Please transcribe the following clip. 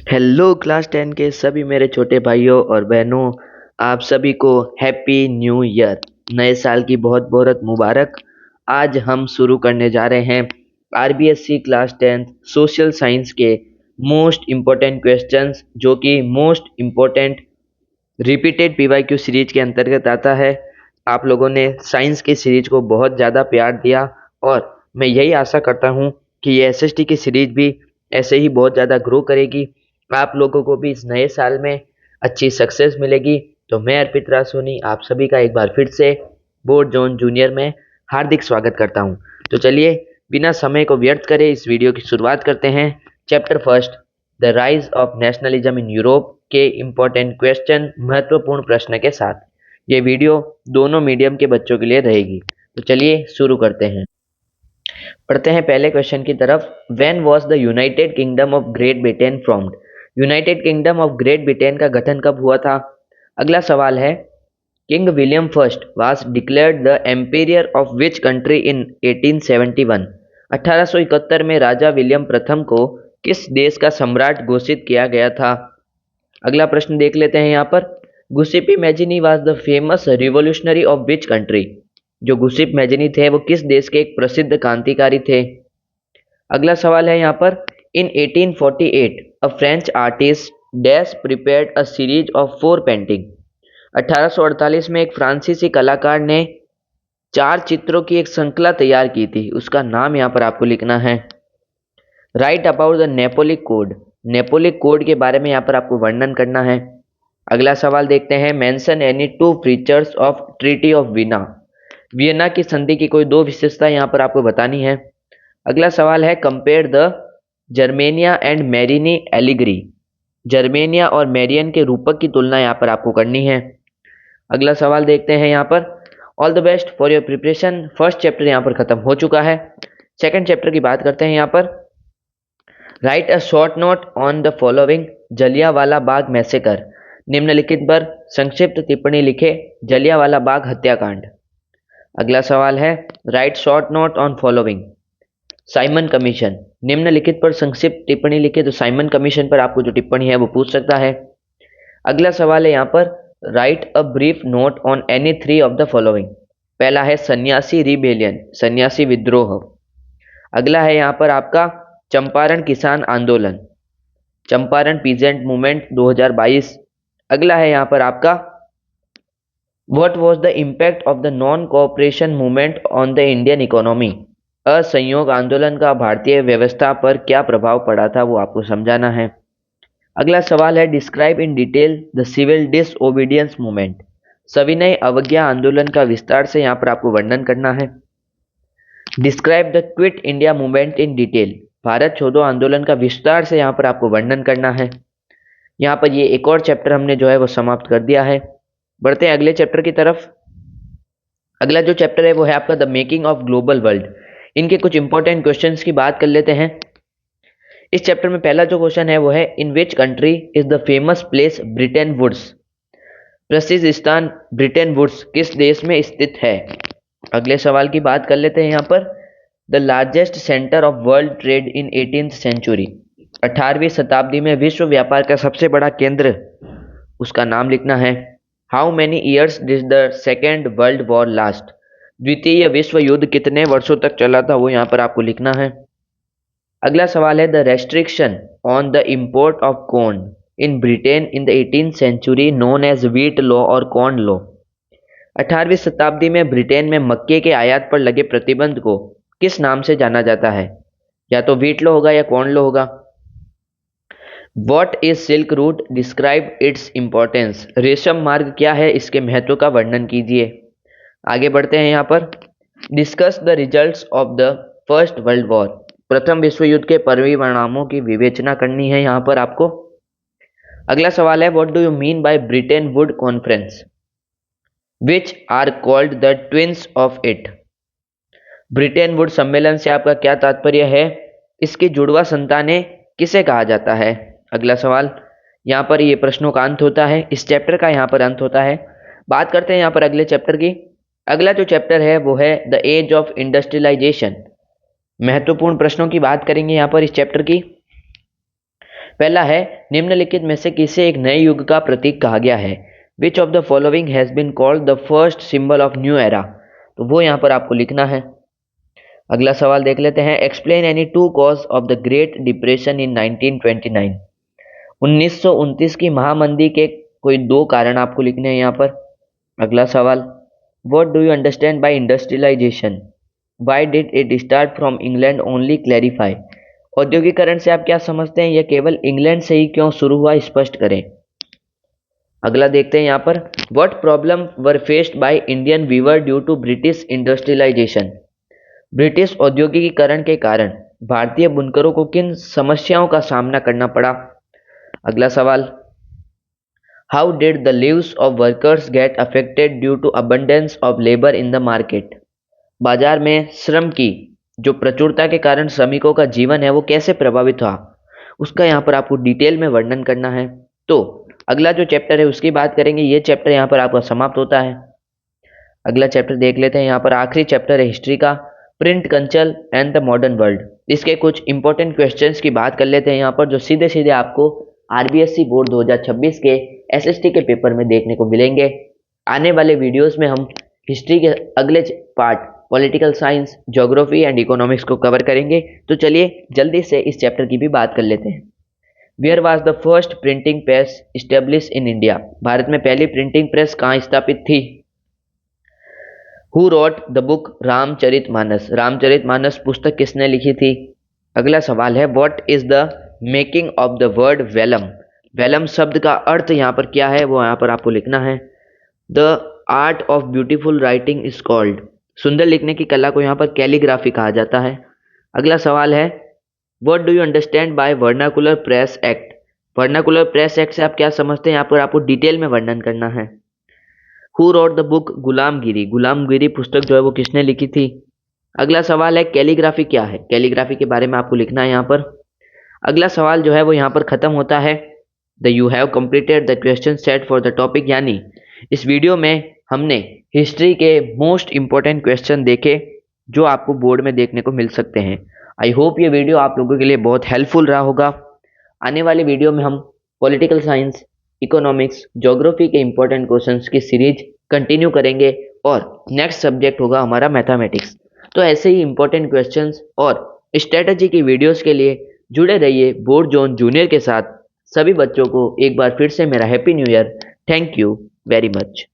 Hello class 10 के सभी मेरे छोटे भाइयों और बहनों, आप सभी को हैप्पी न्यू ईयर। नए साल की बहुत बहुत मुबारक। आज हम शुरू करने जा रहे हैं आरबीएससी क्लास 10 सोशल साइंस के मोस्ट इम्पोर्टेंट क्वेश्चंस, जो कि most important repeated PYQ series के अंतर्गत आता है। आप लोगों ने साइंस की सीरीज को बहुत ज़्यादा प्यार दिया और मैं यही आशा करता हूँ कि ये एसएसटी की सीरीज भी ऐसे ही बहुत ज़्यादा ग्रो करेगी। आप लोगों को भी इस नए साल में अच्छी सक्सेस मिलेगी। तो मैं अर्पित रासोनी आप सभी का एक बार फिर से बोर्ड जोन जूनियर में हार्दिक स्वागत करता हूँ। तो चलिए बिना समय को व्यर्थ करे इस वीडियो की शुरुआत करते हैं। Chapter first, the rise of nationalism in Europe के इम्पोर्टेंट क्वेश्चन, महत्वपूर्ण प्रश्न के साथ ये वीडियो दोनों मीडियम के बच्चों के लिए रहेगी। तो चलिए शुरू करते हैं। पढ़ते हैं पहले क्वेश्चन की तरफ। When was the United kingdom of great Britain formed? United kingdom of great Britain का गठन कब हुआ था? अगला सवाल है, king William first was declared the ampere of which country in 1871? 1871 में राजा विलियम प्रथम को किस देश का सम्राट घोषित किया गया था? अगला प्रश्न देख लेते हैं यहाँ पर। Giuseppe Mazzini was the famous revolutionary of which country? जो गुसिप मैजिनी थे वो किस देश के एक प्रसिद्ध क्रांतिकारी थे? अगला सवाल है यहाँ पर, इन 1848 a French artist dash prepared a series of 4 painting? 1848 में एक फ्रांसीसी कलाकार ने 4 चित्रों की एक श्रृंखला तैयार की थी, उसका नाम यहाँ पर आपको लिखना है। Right about the नेपोलिक code? नेपोलिक code के बारे में यहाँ पर आपको वर्णन करना है। अगला सवाल देखते हैं, mention any 2 features of treaty of Veena? Vienna की संधि की कोई 2 विशेषता यहाँ पर आपको बतानी है। अगला सवाल है, compare the Germania and Marianne allegory? Germania और मेरियन के रूपक की तुलना यहाँ पर आपको करनी है। अगला सवाल देखते हैं यहाँ पर, all the best for your preparation. First chapter यहाँ पर खत्म हो चुका है। सेकंड चैप्टर की बात करते हैं यहाँ पर। Right a short note on the following Jallianwala Bagh massacre? निम्नलिखित पर संक्षिप्त टिप्पणी लिखे जलियांवाला बाग हत्याकांड। अगला सवाल है, right short note on following Simon commission? निम्नलिखित पर संक्षिप्त टिप्पणी लिखे। तो साइमन कमीशन पर आपको जो टिप्पणी है वो पूछ सकता है। अगला सवाल है यहाँ पर, right a brief note on any 3 of the following? पहला है सन्यासी रिबेलियन, सन्यासी विद्रोह। अगला है यहाँ पर आपका चंपारण किसान आंदोलन, चंपारण पीजेंट मूवमेंट 2022। अगला है यहाँ पर आपका, what was the impact of the non cooperation movement on the Indian economy? असहयोग आंदोलन का भारतीय व्यवस्था पर क्या प्रभाव पड़ा था, वो आपको समझाना है। अगला सवाल है, describe in detail the civil disobedience movement? सविनय अवज्ञा आंदोलन का विस्तार से यहाँ पर आपको वर्णन करना है। Describe the quit India movement in detail? Bharat छोड़ो आंदोलन का विस्तार से यहाँ पर आपको वर्णन करना है। यहाँ पर ये एक और चैप्टर हमने जो है वो समाप्त कर दिया है। बढ़ते हैं अगले चैप्टर की तरफ। अगला जो चैप्टर है वो है आपका the making of global world. इनके कुछ इंपॉर्टेंट क्वेश्चंस की बात कर लेते हैं। इस चैप्टर में पहला जो क्वेश्चन है वो है, in which country is the famous place Bretton Woods? प्रसिद्ध स्थान ब्रिटेन वुड्स किस देश में स्थित है? अगले सवाल की बात कर लेते हैं यहाँ पर, the largest centre of world trade in 18th century? 18वीं शताब्दी में विश्व व्यापार का सबसे बड़ा केंद्र, उसका नाम लिखना है। How many years did the second world war last? द्वितीय विश्व युद्ध कितने वर्षों तक चला था, वो यहाँ पर आपको लिखना है। अगला सवाल है, the restriction on the import of corn in Britain in the 18th century known as wheat law और कॉर्न लॉ? 18वीं शताब्दी में ब्रिटेन में मक्के के आयात पर लगे प्रतिबंध को किस नाम से जाना जाता है? या तो व्हीट लॉ होगा या कॉर्न लॉ होगा। What is silk route? Describe its importance? रेशम मार्ग क्या है, इसके महत्व का वर्णन कीजिए। आगे बढ़ते हैं यहाँ पर, discuss the results of the first world war? प्रथम विश्व युद्ध के परिणामों की विवेचना करनी है यहाँ पर आपको। अगला सवाल है, what do you mean by Bretton Wood conference? Which are called the twins of it? Bretton Wood सम्मेलन से आपका क्या तात्पर्य है? इसकी जुड़वा संतानें किसे कहा जाता है? अगला सवाल, यहाँ पर ये प्रश्नों का अंत होता है, इस चैप्टर का यहाँ पर अंत होता है। बात करते हैं यहाँ पर अगले चैप्टर की। अगला जो चैप्टर है वो है द एज ऑफ इंडस्ट्रियलाइजेशन। महत्वपूर्ण प्रश्नों की बात करेंगे यहाँ पर इस चैप्टर की। पहला है, निम्नलिखित में से किसे एक नए युग का प्रतीक कहा गया है? Which of the following has been called the first symbol of new era? तो वो यहाँ पर आपको लिखना है। अगला सवाल देख लेते हैं, explain any two cause of the great depression in 1929। 1929 की महामंदी के कोई दो कारण आपको लिखने हैं यहाँ पर। अगला सवाल, what do you understand by industrialisation? Why did it start from England only? Clarify. औद्योगिकरण से आप क्या समझते हैं? यह केवल इंग्लैंड से ही क्यों शुरू हुआ, स्पष्ट करें। अगला देखते हैं यहाँ पर, what problem were faced by Indian weaver due to British industrialisation? British औद्योगिकीकरण के कारण भारतीय बुनकरों को किन समस्याओं का सामना करना पड़ा? अगला सवाल, how did the lives of workers get affected due to abundance of labour in the market? बाजार में श्रम की जो प्रचुरता के कारण श्रमिकों का जीवन है वो कैसे प्रभावित हुआ, उसका यहाँ पर आपको डिटेल में वर्णन करना है। तो अगला जो चैप्टर है उसकी बात करेंगे। ये चैप्टर यहाँ पर आपका समाप्त होता है। अगला चैप्टर देख लेते हैं। यहाँ पर आखिरी चैप्टर है हिस्ट्री का, print culture and the modern world. इसके कुछ इंपॉर्टेंट क्वेश्चंस की बात कर लेते हैं यहाँ पर, जो सीधे सीधे आपको आरबीएससी बोर्ड 2026 के एसएसटी के पेपर में देखने को मिलेंगे। आने वाले वीडियोस में हम हिस्ट्री के अगले part political science, geography and economics को कवर करेंगे। तो चलिए जल्दी से इस चैप्टर की भी बात कर लेते हैं। Where was the first printing press establish in India? भारत में पहली प्रिंटिंग प्रेस कहाँ स्थापित थी? Who wrote the book Ramcharitmanas? Ramcharitmanas पुस्तक किसने लिखी थी? अगला सवाल है, what is the making of the word vellum? Vellum शब्द का अर्थ यहाँ पर क्या है वो यहाँ पर आपको लिखना है। The art of beautiful writing is called? सुंदर लिखने की कला को यहाँ पर कैलीग्राफी कहा जाता है। अगला सवाल है, what do you understand bye vernacular press act? Vernacular press act से आप क्या समझते हैं, यहाँ पर आपको डिटेल में वर्णन करना है। हु रोट द बुक गुलामगिरी? गुलामगिरी पुस्तक जो है वो किसने लिखी थी? अगला सवाल है, कैलीग्राफी क्या है? कैलीग्राफी के बारे में आपको लिखना है यहाँ पर। अगला सवाल जो है वो यहाँ पर खत्म होता है। The you have completed the question set for the topic, यानी इस वीडियो में हमने हिस्ट्री के मोस्ट इंपॉर्टेंट क्वेश्चन देखे जो आपको बोर्ड में देखने को मिल सकते हैं। आई होप ये वीडियो आप लोगों के लिए बहुत हेल्पफुल रहा होगा। आने वाले वीडियो में हम पॉलिटिकल साइंस, इकोनॉमिक्स, ज्योग्राफी के इंपॉर्टेंट क्वेश्चंस की सीरीज कंटिन्यू करेंगे और नेक्स्ट सब्जेक्ट होगा हमारा मैथमेटिक्स। तो ऐसे ही इंपॉर्टेंट क्वेश्चंस और स्ट्रेटजी की वीडियोस के लिए जुड़े रहिए बोर्ड जोन जूनियर के साथ। सभी बच्चों को एक बार फिर से मेरा happy new year. Thank you very much.